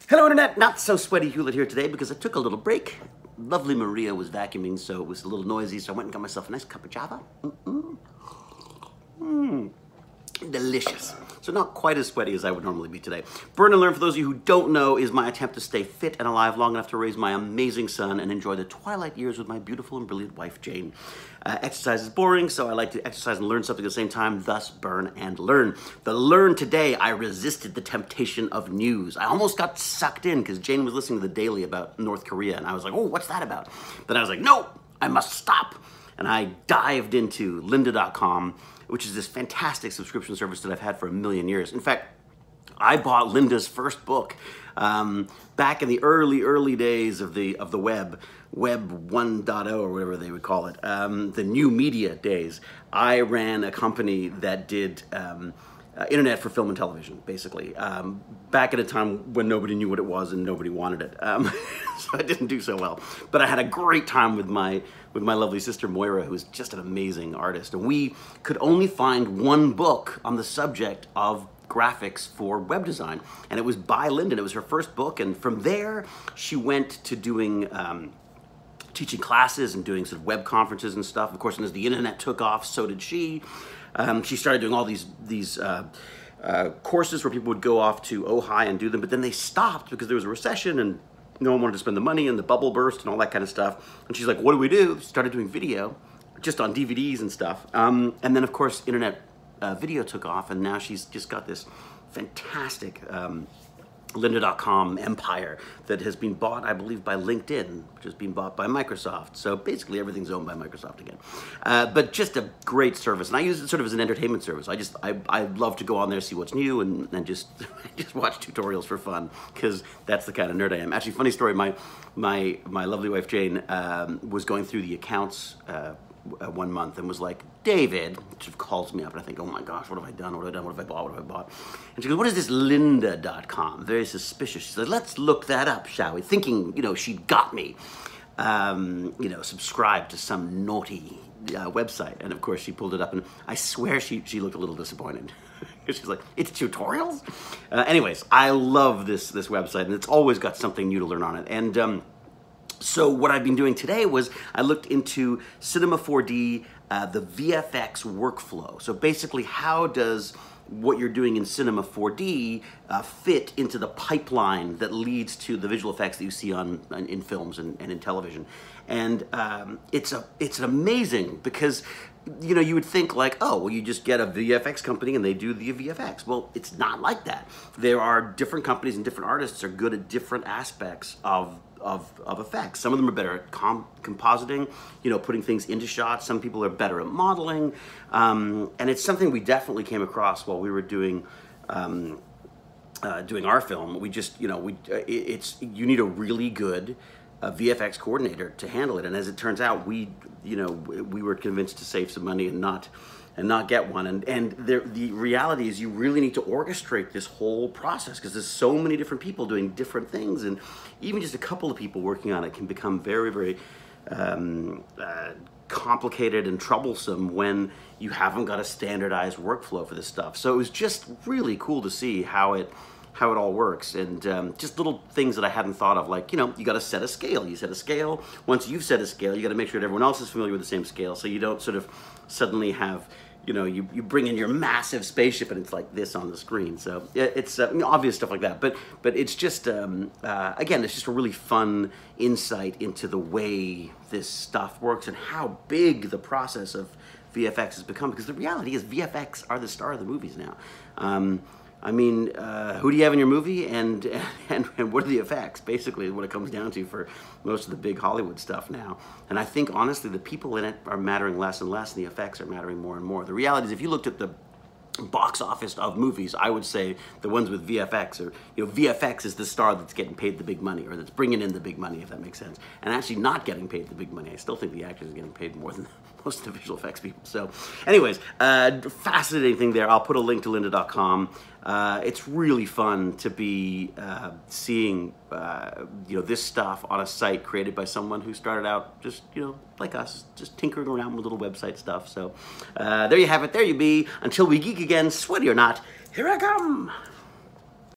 Hello Internet, not so sweaty Hewlett here today because I took a little break. Lovely Maria was vacuuming, so it was a little noisy, so I went and got myself a nice cup of Java. Delicious. So not quite as sweaty as I would normally be today. Burn and Learn, for those of you who don't know, is my attempt to stay fit and alive long enough to raise my amazing son and enjoy the twilight years with my beautiful and brilliant wife, Jane. Exercise is boring, so I like to exercise and learn something at the same time, thus Burn and Learn. The Learn today, I resisted the temptation of news. I almost got sucked in because Jane was listening to the Daily about North Korea, and I was like, oh, what's that about? Then I was like, no, I must stop. And I dived into lynda.com, which is this fantastic subscription service that I've had for a million years. In fact, I bought Lynda's first book back in the early days of the web 1.0 or whatever they would call it, the new media days. I ran a company that did internet for film and television, basically. Back at a time when nobody knew what it was and nobody wanted it. So I didn't do so well. But I had a great time with my lovely sister Moira, who's just an amazing artist. And we could only find one book on the subject of graphics for web design. And it was by Lynda. It was her first book. And from there, she went to doing teaching classes and doing sort of web conferences and stuff. Of course, and as the internet took off, so did she. She started doing all these courses where people would go off to Ojai and do them, but then they stopped because there was a recession and no one wanted to spend the money and the bubble burst and all that kind of stuff. And she's like, what do we do? She started doing video, just on DVDs and stuff. And then, of course, internet video took off, and now she's just got this fantastic lynda.com empire that has been bought, I believe, by LinkedIn, which has been bought by Microsoft. So basically everything's owned by Microsoft again. But just a great service. And I use it sort of as an entertainment service. I love to go on there, see what's new, and just watch tutorials for fun, because that's the kind of nerd I am. Actually, funny story, my lovely wife Jane was going through the accounts one month and was like, David, she calls me up and I think, oh my gosh, what have I done? What have I done? What have I bought? What have I bought? And she goes, what is this lynda.com? Very suspicious. She said, let's look that up, shall we? Thinking, she'd got me, subscribed to some naughty website. And of course she pulled it up and I swear she looked a little disappointed. She's like, it's tutorials? Anyways, I love this website, and it's always got something new to learn on it. And so what I've been doing today was I looked into Cinema 4D, the VFX workflow. So basically, how does what you're doing in Cinema 4D fit into the pipeline that leads to the visual effects that you see in films and in television? And it's amazing because you would think like, oh, well, you just get a VFX company and they do the VFX. Well, it's not like that. There are different companies and different artists are good at different aspects of effects. Some of them are better at compositing, putting things into shots. Some people are better at modeling. And it's something we definitely came across while we were doing our film. We just, you need a really good VFX coordinator to handle it. And as it turns out, we were convinced to save some money and not get one. And the reality is you really need to orchestrate this whole process because there's so many different people doing different things, and even just a couple of people working on it can become very, very complicated and troublesome when you haven't got a standardized workflow for this stuff. So it was just really cool to see how it all works, and just little things that I hadn't thought of, like, you got to set a scale. You set a scale. Once you've set a scale, you got to make sure that everyone else is familiar with the same scale, so you don't sort of suddenly have, you bring in your massive spaceship and it's like this on the screen. So it's obvious stuff like that, but it's just, again, it's just a really fun insight into the way this stuff works and how big the process of VFX has become, because the reality is VFX are the star of the movies now. Who do you have in your movie, and what are the effects? Basically, what it comes down to for most of the big Hollywood stuff now. And I think, honestly, the people in it are mattering less and less, and the effects are mattering more and more. The reality is, if you looked at the box office of movies, I would say the ones with VFX are, VFX is the star that's getting paid the big money, or that's bringing in the big money, if that makes sense. And actually not getting paid the big money. I still think the actors are getting paid more than most of the visual effects people. So anyways, fascinating thing there. I'll put a link to lynda.com. It's really fun to be seeing this stuff on a site created by someone who started out just like us, just tinkering around with little website stuff. So there you have it. There you be. Until we geek again, sweaty or not, here I come.